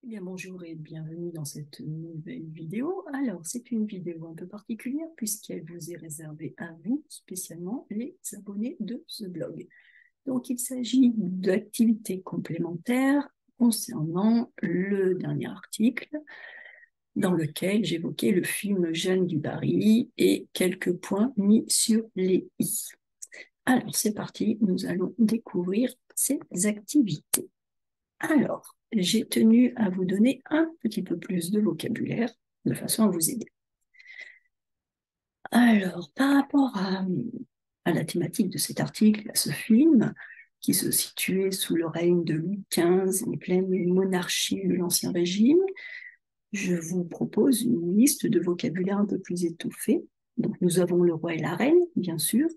Eh bien, bonjour et bienvenue dans cette nouvelle vidéo. Alors, c'est une vidéo un peu particulière puisqu'elle vous est réservée à vous, spécialement les abonnés de ce blog. Donc, il s'agit d'activités complémentaires concernant le dernier article dans lequel j'évoquais le film Jeanne du Barry et quelques points mis sur les i. Alors, c'est parti, nous allons découvrir ces activités. Alors, j'ai tenu à vous donner un petit peu plus de vocabulaire de façon à vous aider. Alors, par rapport à la thématique de cet article, à ce film, qui se situait sous le règne de Louis XV, en pleine monarchie de l'Ancien Régime, je vous propose une liste de vocabulaire un peu plus étoffée. Donc, nous avons le roi et la reine, bien sûr,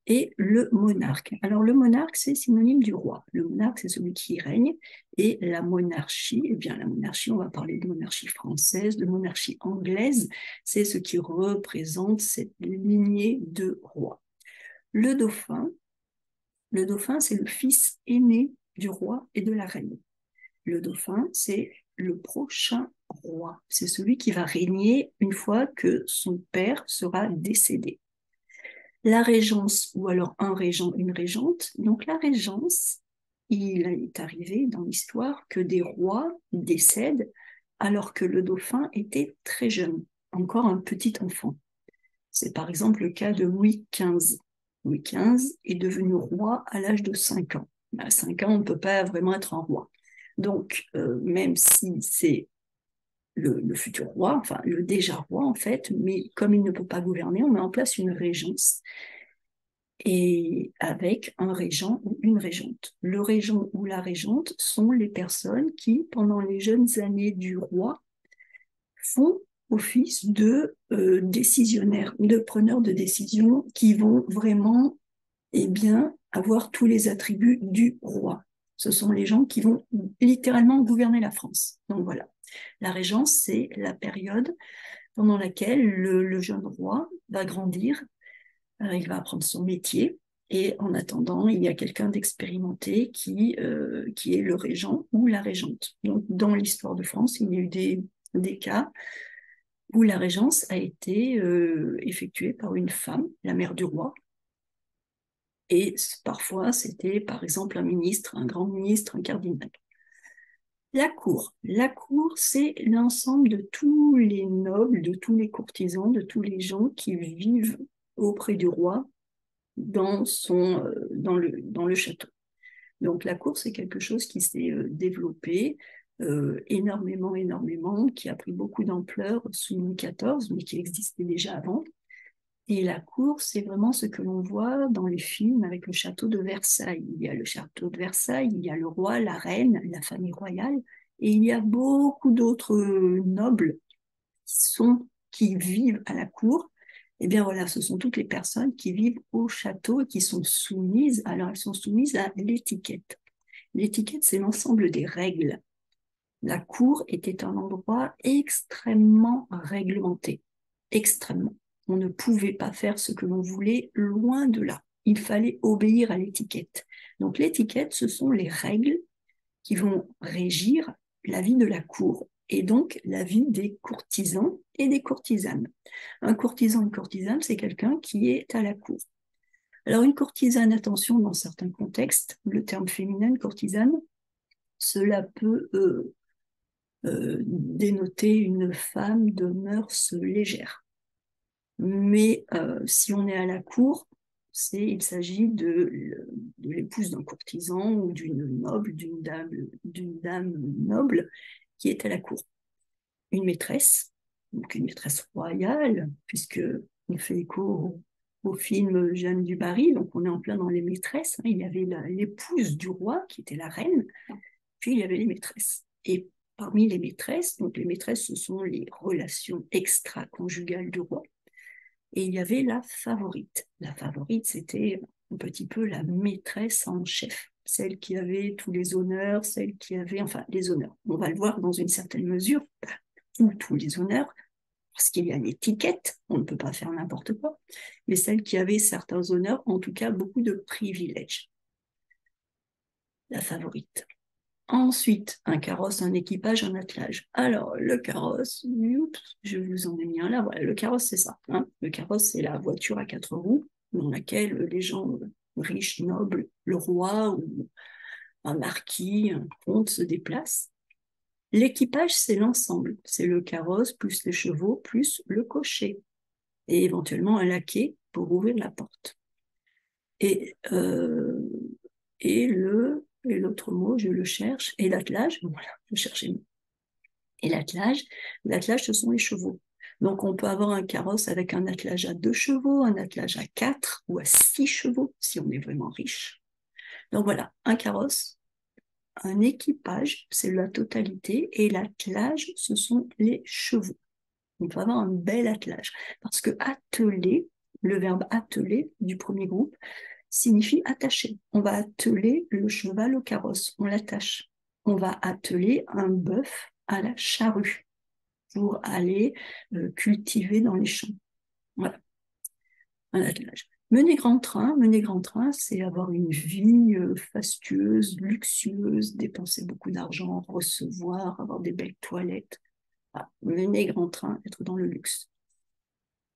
et le monarque. Alors le monarque, c'est synonyme du roi. Le monarque, c'est celui qui règne. Et la monarchie, eh bien la monarchie, on va parler de monarchie française, de monarchie anglaise, c'est ce qui représente cette lignée de rois. Le dauphin, c'est le fils aîné du roi et de la reine. Le dauphin, c'est le prochain roi. C'est celui qui va régner une fois que son père sera décédé. La régence, ou alors un régent, une régente. Donc la régence, il est arrivé dans l'histoire que des rois décèdent alors que le dauphin était très jeune, encore un petit enfant. C'est par exemple le cas de Louis XV. Louis XV est devenu roi à l'âge de 5 ans. À 5 ans, on ne peut pas vraiment être un roi. Donc, même si c'est le futur roi, enfin le déjà roi en fait, mais comme il ne peut pas gouverner, on met en place une régence et avec un régent ou une régente. Le régent ou la régente sont les personnes qui, pendant les jeunes années du roi, font office de décisionnaires, de preneurs de décision qui vont vraiment bien, avoir tous les attributs du roi. Ce sont les gens qui vont littéralement gouverner la France. Donc voilà, la régence, c'est la période pendant laquelle le jeune roi va grandir, il va apprendre son métier. Et en attendant, il y a quelqu'un d'expérimenté qui est le régent ou la régente. Donc, dans l'histoire de France, il y a eu des cas où la régence a été effectuée par une femme, la mère du roi. Et parfois, c'était par exemple un ministre, un grand ministre, un cardinal. La cour, c'est l'ensemble de tous les nobles, de tous les courtisans, de tous les gens qui vivent auprès du roi dans le château. Donc la cour, c'est quelque chose qui s'est développé énormément, qui a pris beaucoup d'ampleur sous Louis XIV, mais qui existait déjà avant. Et la cour, c'est vraiment ce que l'on voit dans les films avec le château de Versailles. Il y a le château de Versailles, il y a le roi, la reine, la famille royale, et il y a beaucoup d'autres nobles qui vivent à la cour. Eh bien voilà, ce sont toutes les personnes qui vivent au château et qui sont soumises, alors elles sont soumises à l'étiquette. L'étiquette, c'est l'ensemble des règles. La cour était un endroit extrêmement réglementé, extrêmement. On ne pouvait pas faire ce que l'on voulait, loin de là. Il fallait obéir à l'étiquette. Donc l'étiquette, ce sont les règles qui vont régir la vie de la cour et donc la vie des courtisans et des courtisanes. Un courtisan, une courtisane, c'est quelqu'un qui est à la cour. Alors une courtisane, attention, dans certains contextes, le terme féminin, courtisane, cela peut dénoter une femme de mœurs légères. Mais si on est à la cour, il s'agit de l'épouse d'un courtisan ou d'une noble, d'une dame noble qui est à la cour. Une maîtresse, donc une maîtresse royale, puisque on fait écho au film Jeanne du Barry, donc on est en plein dans les maîtresses. Il y avait l'épouse du roi, qui était la reine, puis il y avait les maîtresses. Et parmi les maîtresses, donc les maîtresses, ce sont les relations extra-conjugales du roi. Et il y avait la favorite. La favorite, c'était un petit peu la maîtresse en chef, celle qui avait tous les honneurs, celle qui avait, enfin, les honneurs. On va le voir dans une certaine mesure, ou tous les honneurs, parce qu'il y a l'étiquette, on ne peut pas faire n'importe quoi, mais celle qui avait certains honneurs, en tout cas beaucoup de privilèges. La favorite. Ensuite, un carrosse, un équipage, un attelage. Alors, le carrosse, je vous en ai mis un là. Voilà, le carrosse, c'est ça. Hein. Le carrosse, c'est la voiture à 4 roues dans laquelle les gens riches, nobles, le roi ou un marquis, un comte se déplacent. L'équipage, c'est l'ensemble. C'est le carrosse plus les chevaux plus le cocher et éventuellement un laquais pour ouvrir la porte. Et, euh, et l'autre mot, je le cherche, et l'attelage, voilà, je cherchais. Et l'attelage, ce sont les chevaux. Donc, on peut avoir un carrosse avec un attelage à 2 chevaux, un attelage à 4 ou à 6 chevaux, si on est vraiment riche. Donc voilà, un carrosse, un équipage, c'est la totalité, et l'attelage, ce sont les chevaux. On peut avoir un bel attelage. Parce que atteler, le verbe atteler du premier groupe, signifie attacher. On va atteler le cheval au carrosse, on l'attache. On va atteler un bœuf à la charrue pour aller cultiver dans les champs. Voilà, un attelage. Mener grand train, c'est avoir une vie fastueuse, luxueuse, dépenser beaucoup d'argent, recevoir, avoir des belles toilettes. Voilà. Mener grand train, être dans le luxe.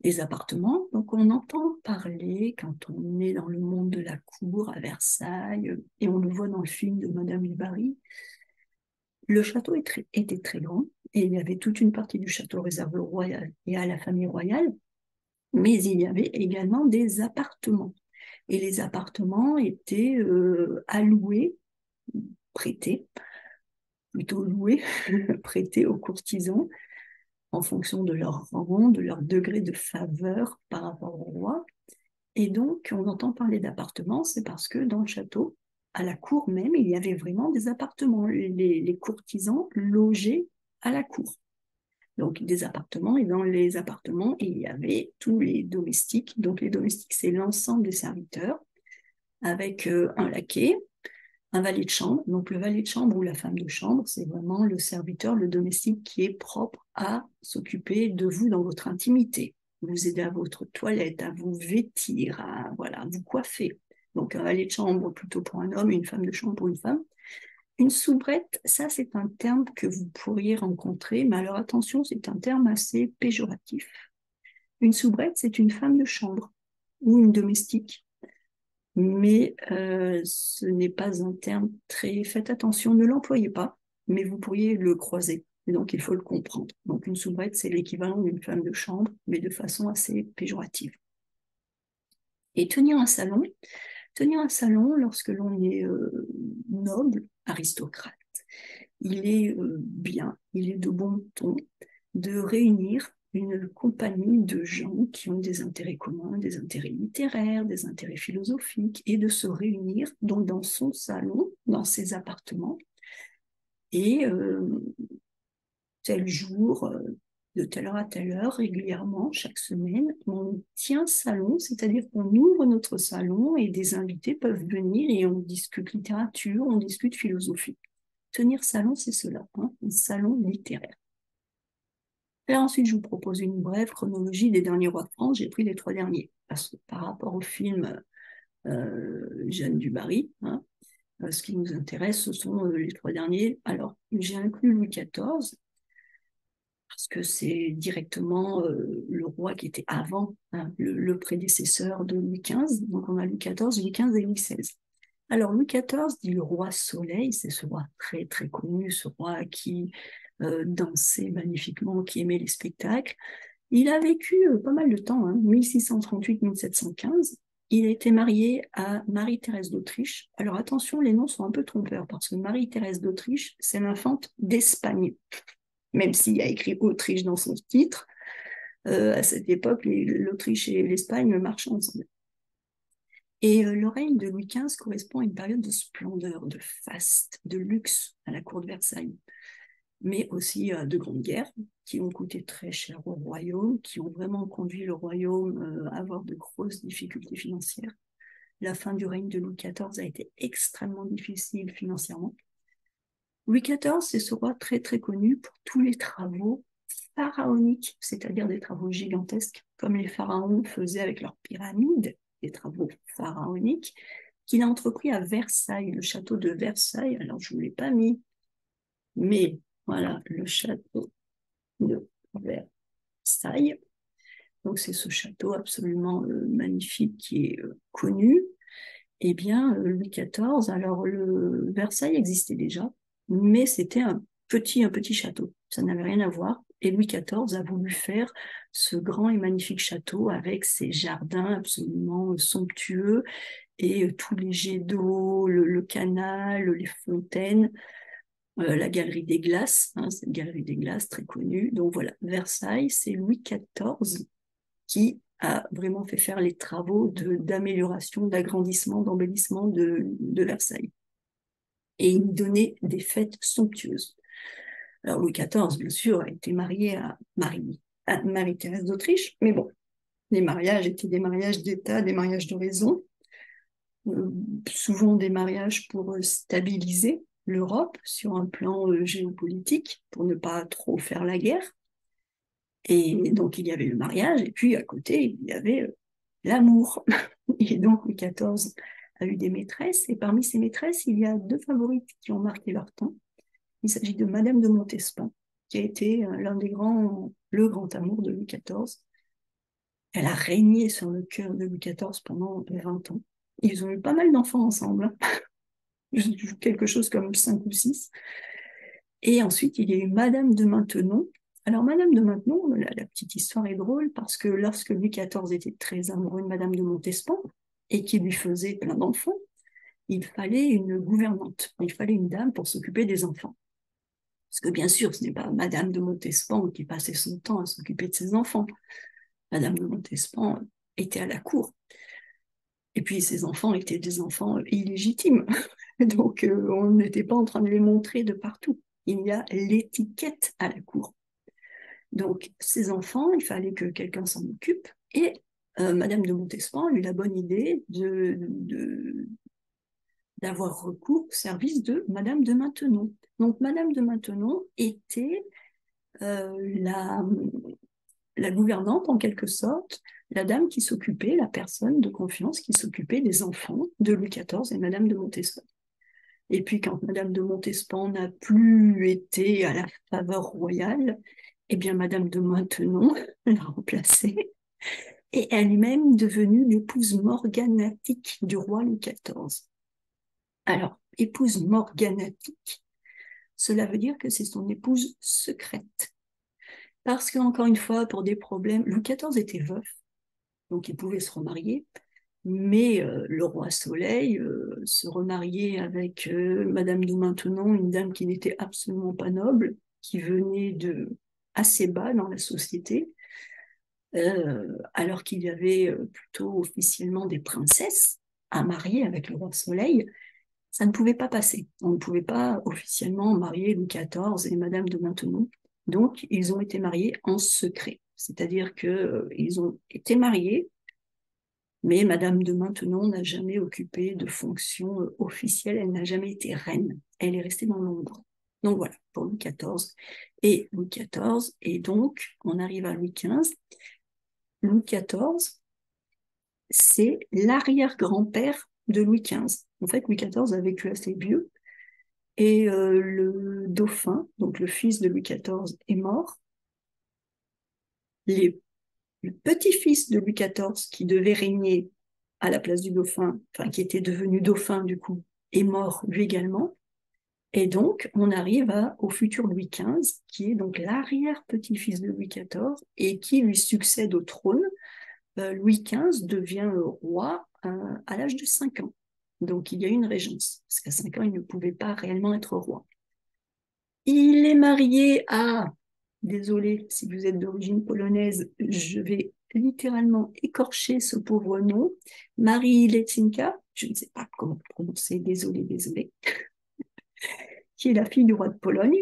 Les appartements, donc on entend parler quand on est dans le monde de la cour à Versailles, et on le voit dans le film de Madame du Barry. Le château était très grand, et il y avait toute une partie du château réservée au roi et à la famille royale, mais il y avait également des appartements. Et les appartements étaient alloués, prêtés, plutôt loués, prêtés aux courtisans, en fonction de leur rang, de leur degré de faveur par rapport au roi. Et donc, on entend parler d'appartements, c'est parce que dans le château, à la cour même, il y avait vraiment des appartements. Les courtisans logeaient à la cour. Donc, des appartements, et dans les appartements, il y avait tous les domestiques. Donc, les domestiques, c'est l'ensemble des serviteurs, avec un laquais, un valet de chambre. Donc, le valet de chambre ou la femme de chambre, c'est vraiment le serviteur, le domestique qui est propre à s'occuper de vous dans votre intimité, vous aider à votre toilette, à vous vêtir, à voilà, vous coiffer. Donc, un valet de chambre plutôt pour un homme, une femme de chambre pour une femme. Une soubrette, ça c'est un terme que vous pourriez rencontrer, mais alors attention, c'est un terme assez péjoratif. Une soubrette, c'est une femme de chambre ou une domestique, mais ce n'est pas un terme très... Faites attention, ne l'employez pas, mais vous pourriez le croiser, et donc il faut le comprendre. Donc une soubrette, c'est l'équivalent d'une femme de chambre, mais de façon assez péjorative. Et tenir un salon lorsque l'on est noble, aristocrate, il est bien, il est de bon ton de réunir une compagnie de gens qui ont des intérêts communs, des intérêts littéraires, des intérêts philosophiques, et de se réunir donc dans son salon, dans ses appartements, et tel jour, de telle heure à telle heure, régulièrement, chaque semaine, on tient salon, c'est-à-dire qu'on ouvre notre salon et des invités peuvent venir et on discute littérature, on discute philosophie. Tenir salon, c'est cela, hein, un salon littéraire. Et ensuite, je vous propose une brève chronologie des derniers rois de France. J'ai pris les 3 derniers, parce que par rapport au film Jeanne du Barry, hein, ce qui nous intéresse, ce sont les 3 derniers. Alors, j'ai inclus Louis XIV, parce que c'est directement le roi qui était avant, hein, le prédécesseur de Louis XV. Donc, on a Louis XIV, Louis XV et Louis XVI. Alors, Louis XIV dit le roi Soleil, c'est ce roi très très connu, ce roi qui dansait magnifiquement, qui aimait les spectacles. Il a vécu pas mal de temps, hein, 1638-1715. Il a été marié à Marie-Thérèse d'Autriche. Alors attention, les noms sont un peu trompeurs, parce que Marie-Thérèse d'Autriche, c'est l'infante d'Espagne. Même s'il y a écrit Autriche dans son titre, à cette époque, l'Autriche et l'Espagne marchaient ensemble. Et le règne de Louis XV correspond à une période de splendeur, de faste, de luxe à la cour de Versailles, mais aussi de grandes guerres qui ont coûté très cher au royaume, qui ont vraiment conduit le royaume à avoir de grosses difficultés financières. La fin du règne de Louis XIV a été extrêmement difficile financièrement. Louis XIV, c'est ce roi très très connu pour tous les travaux pharaoniques, c'est-à-dire des travaux gigantesques, comme les pharaons faisaient avec leurs pyramides, des travaux pharaoniques, qu'il a entrepris à Versailles, le château de Versailles. Alors, je ne vous l'ai pas mis, mais voilà, le château de Versailles. Donc, c'est ce château absolument magnifique qui est connu. Eh bien, Louis XIV, alors le Versailles existait déjà, mais c'était un petit château. Ça n'avait rien à voir. Et Louis XIV a voulu faire ce grand et magnifique château avec ses jardins absolument somptueux et tous les jets d'eau, le canal, les fontaines, la galerie des glaces, hein, cette galerie des glaces très connue. Donc voilà, Versailles, c'est Louis XIV qui a vraiment fait faire les travaux d'amélioration, d'agrandissement, d'embellissement de Versailles. Et il donnait des fêtes somptueuses. Alors Louis XIV, bien sûr, a été marié à Marie-Thérèse d'Autriche, mais bon, les mariages étaient des mariages d'État, des mariages de raison, souvent des mariages pour stabiliser l'Europe sur un plan géopolitique, pour ne pas trop faire la guerre. Et donc, il y avait le mariage, et puis à côté, il y avait l'amour. Et donc, Louis XIV a eu des maîtresses, et parmi ces maîtresses, il y a deux favorites qui ont marqué leur temps. Il s'agit de Madame de Montespan, qui a été le grand amour de Louis XIV. Elle a régné sur le cœur de Louis XIV pendant 20 ans. Ils ont eu pas mal d'enfants ensemble, quelque chose comme 5 ou 6. Et ensuite, il y a eu Madame de Maintenon. Alors, Madame de Maintenon, la petite histoire est drôle parce que lorsque Louis XIV était très amoureux de Madame de Montespan et qu'il lui faisait plein d'enfants, il fallait une gouvernante, il fallait une dame pour s'occuper des enfants. Parce que bien sûr, ce n'est pas Madame de Montespan qui passait son temps à s'occuper de ses enfants. Madame de Montespan était à la cour. Et puis, ses enfants étaient des enfants illégitimes. Donc, on n'était pas en train de les montrer de partout. Il y a l'étiquette à la cour. Donc, ces enfants, il fallait que quelqu'un s'en occupe. Et Madame de Montespan a eu la bonne idée d'avoir recours au service de Madame de Maintenon. Donc, Madame de Maintenon était la gouvernante, en quelque sorte, la dame qui s'occupait, la personne de confiance qui s'occupait des enfants de Louis XIV et Madame de Montespan. Et puis, quand Madame de Montespan n'a plus été à la faveur royale, eh bien, Madame de Maintenon l'a remplacée et elle-même devenue l'épouse morganatique du roi Louis XIV. Alors, épouse morganatique, cela veut dire que c'est son épouse secrète. Parce qu'encore une fois, pour des problèmes, Louis XIV était veuf, donc il pouvait se remarier, mais le roi Soleil se remariait avec Madame de Maintenon, une dame qui n'était absolument pas noble, qui venait de assez bas dans la société, alors qu'il y avait plutôt officiellement des princesses à marier avec le roi Soleil. Ça ne pouvait pas passer. On ne pouvait pas officiellement marier Louis XIV et Madame de Maintenon. Donc, ils ont été mariés en secret. C'est-à-dire qu'ils ont été mariés, mais Madame de Maintenon n'a jamais occupé de fonction officielle, elle n'a jamais été reine. Elle est restée dans l'ombre. Donc voilà, pour Louis XIV et Louis XIV. Et donc, on arrive à Louis XV. Louis XIV, c'est l'arrière-grand-père de Louis XV. En fait, Louis XIV a vécu assez vieux. Et le dauphin, donc le fils de Louis XIV, est mort. Le petit-fils de Louis XIV, qui devait régner à la place du dauphin, enfin qui était devenu dauphin du coup, est mort lui également. Et donc, on arrive au futur Louis XV, qui est donc l'arrière-petit-fils de Louis XIV et qui lui succède au trône. Louis XV devient roi à l'âge de 5 ans. Donc, il y a une régence, parce qu'à 5 ans, il ne pouvait pas réellement être roi. Il est marié à, désolé si vous êtes d'origine polonaise, je vais littéralement écorcher ce pauvre nom, Marie Leczinska, je ne sais pas comment prononcer, désolé, qui est la fille du roi de Pologne,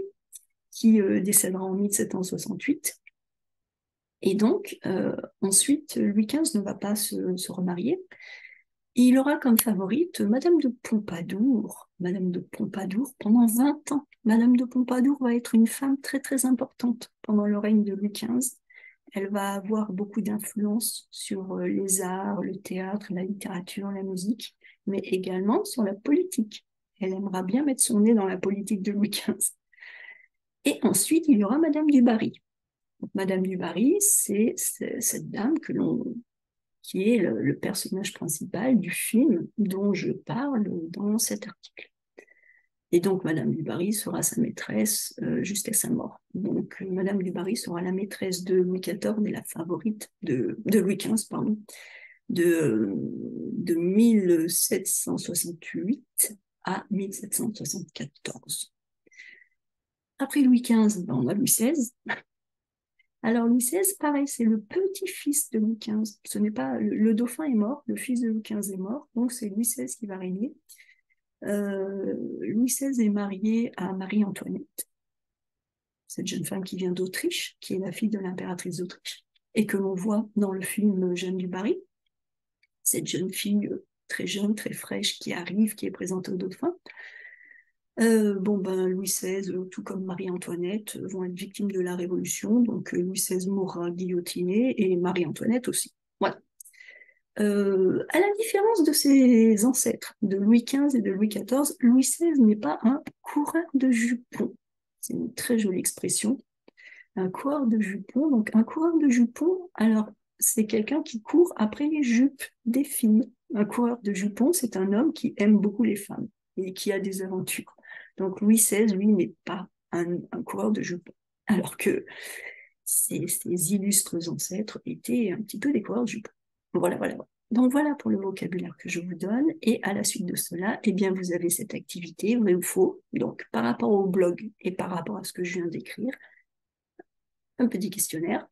qui décédera en 1768. Et donc, ensuite, Louis XV ne va pas se remarier. Il aura comme favorite Madame de Pompadour. Madame de Pompadour pendant 20 ans. Madame de Pompadour va être une femme très très importante pendant le règne de Louis XV. Elle va avoir beaucoup d'influence sur les arts, le théâtre, la littérature, la musique. mais également sur la politique. Elle aimera bien mettre son nez dans la politique de Louis XV. Et ensuite, il y aura Madame du Barry. Donc, Madame du Barry, c'est cette dame qui est le personnage principal du film dont je parle dans cet article. Et donc, Madame du Barry sera sa maîtresse jusqu'à sa mort. Donc, Madame du Barry sera la maîtresse de Louis XIV et la favorite de Louis XV, pardon, de 1768 à 1774. Après Louis XV, ben, on a Louis XVI. Alors, Louis XVI, pareil, c'est le petit-fils de Louis XV. Ce n'est pas, le dauphin est mort, le fils de Louis XV est mort, donc c'est Louis XVI qui va régner. Louis XVI est marié à Marie-Antoinette, cette jeune femme qui vient d'Autriche, qui est la fille de l'impératrice d'Autriche, et que l'on voit dans le film Jeanne du Barry. Cette jeune fille très jeune, très fraîche, qui arrive, qui est présentée au dauphin. Louis XVI, tout comme Marie-Antoinette, vont être victimes de la Révolution. Donc Louis XVI mourra guillotiné et Marie-Antoinette aussi. Voilà. À la différence de ses ancêtres, de Louis XV et de Louis XIV, Louis XVI n'est pas un coureur de jupons. C'est une très jolie expression. Un coureur de jupons. Donc un coureur de jupons, alors c'est quelqu'un qui court après les jupes des filles. Un coureur de jupons, c'est un homme qui aime beaucoup les femmes et qui a des aventures. Donc Louis XVI, lui, n'est pas un coureur de jupons. Alors que ses illustres ancêtres étaient un petit peu des coureurs de jupons. Voilà. Donc voilà pour le vocabulaire que je vous donne. Et à la suite de cela, eh bien, vous avez cette activité, vrai ou faux. Donc par rapport au blog et par rapport à ce que je viens d'écrire, un petit questionnaire.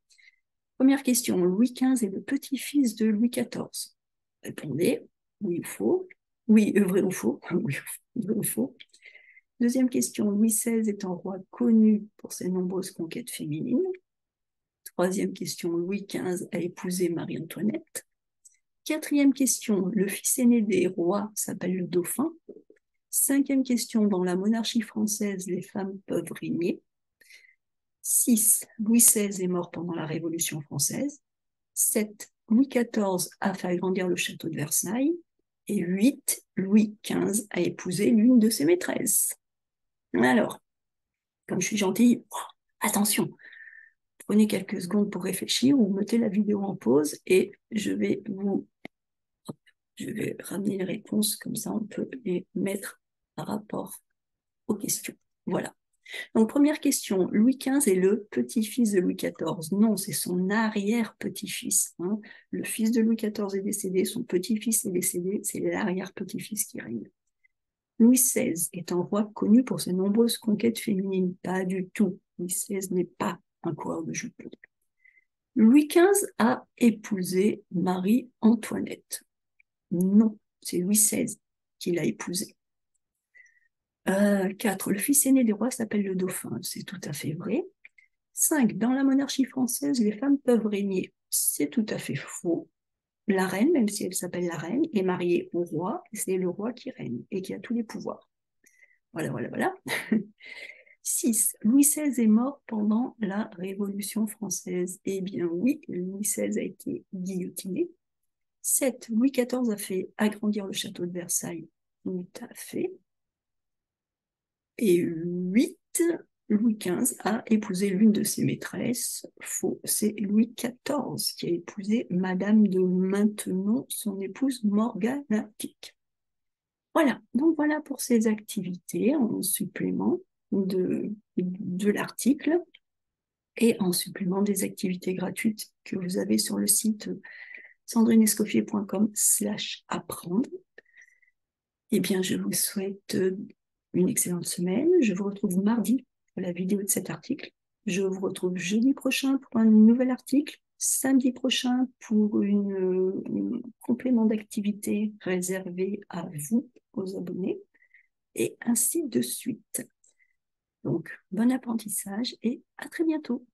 Première question, Louis XV est le petit-fils de Louis XIV. Répondez, oui ou faux. Oui, vrai ou faux. Oui, vrai ou faux. Deuxième question, Louis XVI est un roi connu pour ses nombreuses conquêtes féminines. Troisième question, Louis XV a épousé Marie-Antoinette. Quatrième question, le fils aîné des rois s'appelle le dauphin. Cinquième question, dans la monarchie française, les femmes peuvent régner. 6. Louis XVI est mort pendant la Révolution française. 7. Louis XIV a fait agrandir le château de Versailles. Et 8. Louis XV a épousé l'une de ses maîtresses. Alors, comme je suis gentille, attention, prenez quelques secondes pour réfléchir ou mettez la vidéo en pause et je vais ramener les réponses, comme ça on peut les mettre par rapport aux questions. Voilà. Donc, première question, Louis XV est le petit-fils de Louis XIV. Non, c'est son arrière-petit-fils. Hein. Le fils de Louis XIV est décédé, son petit-fils est décédé, c'est l'arrière-petit-fils qui règne. Louis XVI est un roi connu pour ses nombreuses conquêtes féminines. Pas du tout. Louis XVI n'est pas un coureur de jupons. Louis XV a épousé Marie-Antoinette. Non, c'est Louis XVI qui l'a épousée. 4. Le fils aîné des rois s'appelle le dauphin. C'est tout à fait vrai. 5. Dans la monarchie française, les femmes peuvent régner. C'est tout à fait faux. La reine, même si elle s'appelle la reine, est mariée au roi. C'est le roi qui règne et qui a tous les pouvoirs. Voilà. 6. Louis XVI est mort pendant la Révolution française. Eh bien oui, Louis XVI a été guillotiné. 7. Louis XIV a fait agrandir le château de Versailles. Tout à fait. Et 8. Louis XV a épousé l'une de ses maîtresses. Faux, c'est Louis XIV qui a épousé Madame de Maintenon, son épouse morganatique. Voilà, donc voilà pour ces activités en supplément de l'article et en supplément des activités gratuites que vous avez sur le site sandrinescoffier.com/apprendre. Eh bien, je vous souhaite une excellente semaine. Je vous retrouve mardi pour la vidéo de cet article. Je vous retrouve jeudi prochain pour un nouvel article, samedi prochain pour un complément d'activité réservé à vous, aux abonnés, et ainsi de suite. Donc, bon apprentissage et à très bientôt.